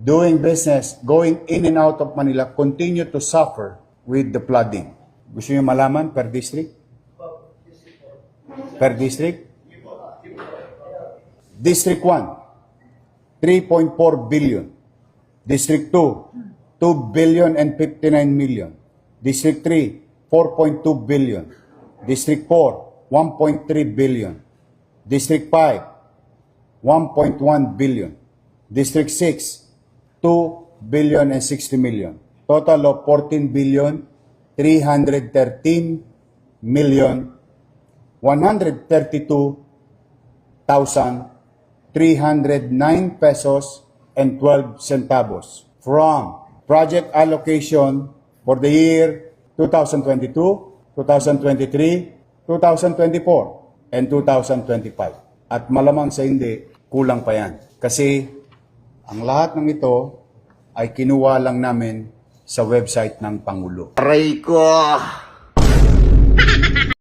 doing business, going in and out of Manila, continue to suffer with the flooding. Gusto niyo malaman per district? Per district? District 1, 3.4 billion. District 2, 2 billion and 59 million. District 3, 4.2 billion. District 4, 1.3 billion. District 5, 1.1 billion. District 6, 2 billion and 60 million. Total of 14 billion, 313 million, 132,309 pesos and 12 centavos from project allocation for the year 2022, 2023, 2024, and 2025. At malamang sa hindi, kulang pa yan. Kasi ang lahat ng ito ay kinuha lang namin sa website ng Pangulo. Aray ko!